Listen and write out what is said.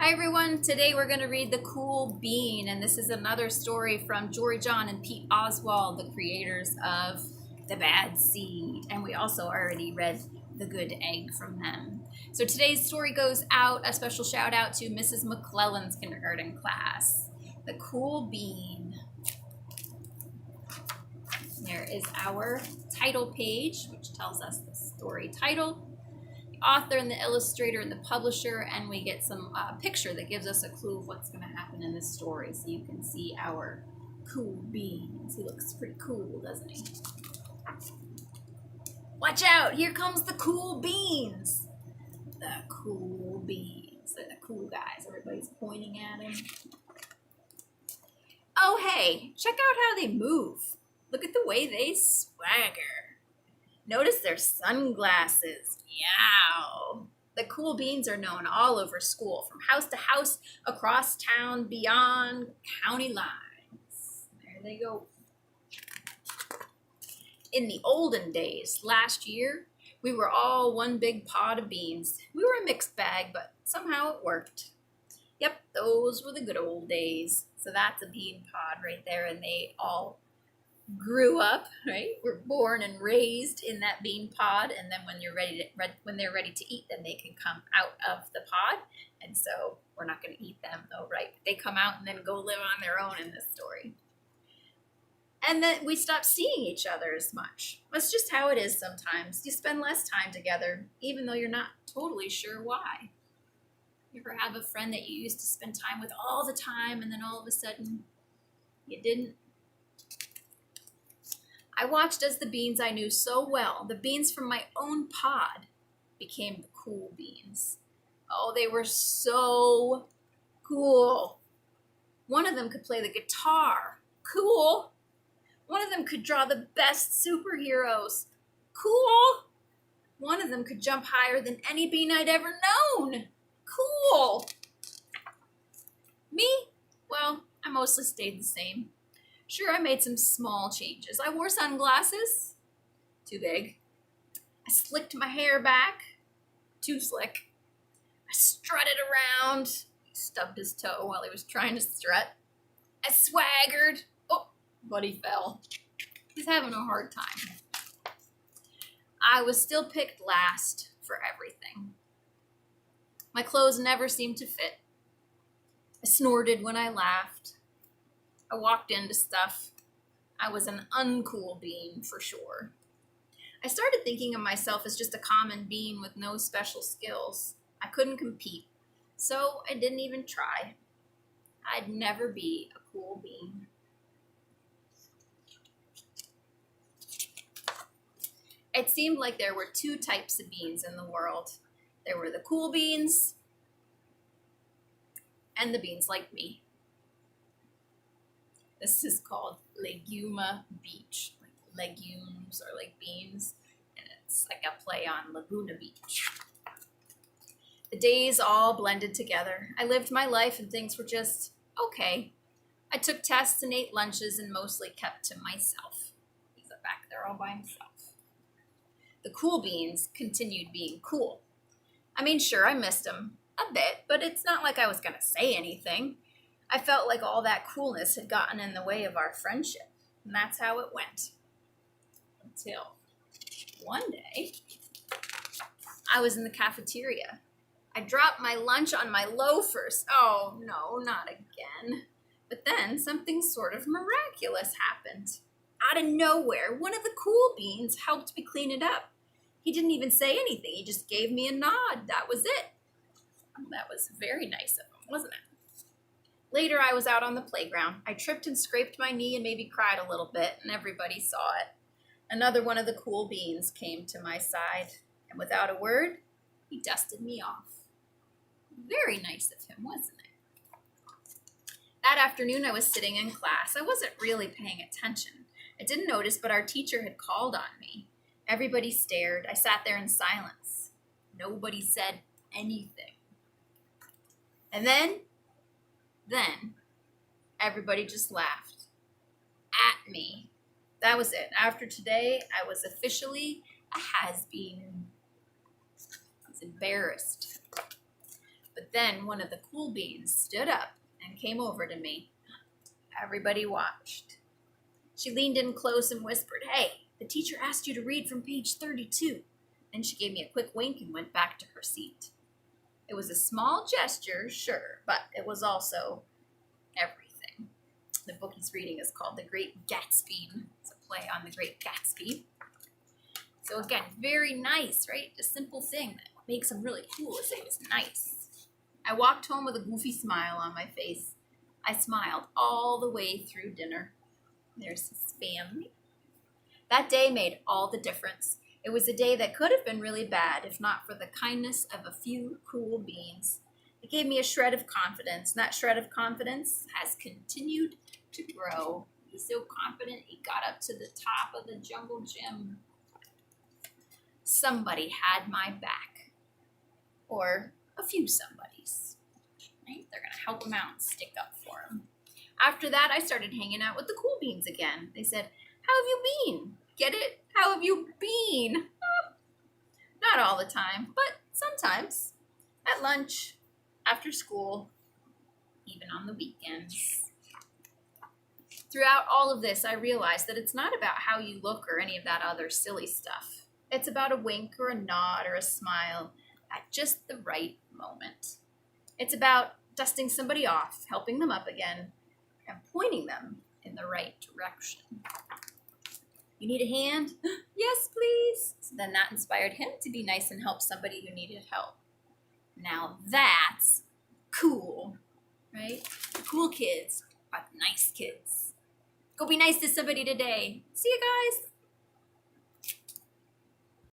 Hi everyone, today we're going to read The Cool Bean, and this is another story from Jory John and Pete Oswald, the creators of The Bad Seed, and we also already read The Good Egg from them. So today's story goes out, a special shout out to Mrs. McClellan's kindergarten class. The Cool Bean. There is our title page, which tells us the story title, author and the illustrator and the publisher, and we get some picture that gives us a clue of what's going to happen in this story, so you can see our cool beans. He looks pretty cool, doesn't he? Watch out, here comes the cool beans. The cool beans. They're the cool guys. Everybody's pointing at him. Oh hey, check out how they move. Look at the way they swagger. Notice their sunglasses. Yow. The cool beans are known all over school, from house to house, across town, beyond county lines. There they go. In the olden days, last year, we were all one big pod of beans. We were a mixed bag, but somehow it worked. Yep, those were the good old days. So that's a bean pod right there, and they all grew up, right? Were born and raised in that bean pod, and then when they're ready to eat, then they can come out of the pod. And so we're not going to eat them, though, right? They come out and then go live on their own in this story. And then we stop seeing each other as much. That's just how it is sometimes. You spend less time together, even though you're not totally sure why. You ever have a friend that you used to spend time with all the time, and then all of a sudden you didn't? I watched as the beans I knew so well, the beans from my own pod, became the cool beans. Oh, they were so cool. One of them could play the guitar. Cool. One of them could draw the best superheroes. Cool. One of them could jump higher than any bean I'd ever known. Cool. Me? Well, I mostly stayed the same. Sure, I made some small changes. I wore sunglasses. Too big. I slicked my hair back. Too slick. I strutted around. He stubbed his toe while he was trying to strut. I swaggered. Oh, but he fell. He's having a hard time. I was still picked last for everything. My clothes never seemed to fit. I snorted when I laughed. I walked into stuff. I was an uncool bean for sure. I started thinking of myself as just a common bean with no special skills. I couldn't compete, so I didn't even try. I'd never be a cool bean. It seemed like there were two types of beans in the world. There were the cool beans and the beans like me. This is called Leguma Beach, like legumes or like beans, and it's like a play on Laguna Beach. The days all blended together. I lived my life and things were just okay. I took tests and ate lunches and mostly kept to myself. He's back there all by himself. The cool beans continued being cool. I mean, sure, I missed them a bit, but it's not like I was going to say anything. I felt like all that coolness had gotten in the way of our friendship, and that's how it went. Until one day, I was in the cafeteria. I dropped my lunch on my loafers. Oh, no, not again. But then something sort of miraculous happened. Out of nowhere, one of the cool beans helped me clean it up. He didn't even say anything. He just gave me a nod. That was it. That was very nice of him, wasn't it? Later, I was out on the playground. I tripped and scraped my knee and maybe cried a little bit, and everybody saw it. Another one of the cool beans came to my side, and without a word, he dusted me off. Very nice of him, wasn't it? That afternoon, I was sitting in class. I wasn't really paying attention. I didn't notice, but our teacher had called on me. Everybody stared. I sat there in silence. Nobody said anything. And then everybody just laughed at me. That was it. After today, I was officially a has-been. I was embarrassed. But then one of the cool beans stood up and came over to me. Everybody watched. She leaned in close and whispered, "Hey, the teacher asked you to read from page 32. Then she gave me a quick wink and went back to her seat. It was a small gesture, sure, but it was also everything. The book he's reading is called The Great Gatsby. It's a play on The Great Gatsby. So again, very nice, right? A simple thing that makes him really cool is that he was nice. I walked home with a goofy smile on my face. I smiled all the way through dinner. There's his family. That day made all the difference. It was a day that could have been really bad if not for the kindness of a few cool beans. It gave me a shred of confidence, and that shred of confidence has continued to grow. He's so confident he got up to the top of the jungle gym. Somebody had my back. Or a few somebodies. Right? They're going to help him out and stick up for him. After that, I started hanging out with the cool beans again. They said, "How have you been? Get it? How have you been?" Not all the time, but sometimes. At lunch, after school, even on the weekends. Throughout all of this, I realized that it's not about how you look or any of that other silly stuff. It's about a wink or a nod or a smile at just the right moment. It's about dusting somebody off, helping them up again, and pointing them in the right direction. "You need a hand?" "Yes, please." So then that inspired him to be nice and help somebody who needed help. Now that's cool, right? The cool kids are the nice kids. Go be nice to somebody today. See you guys.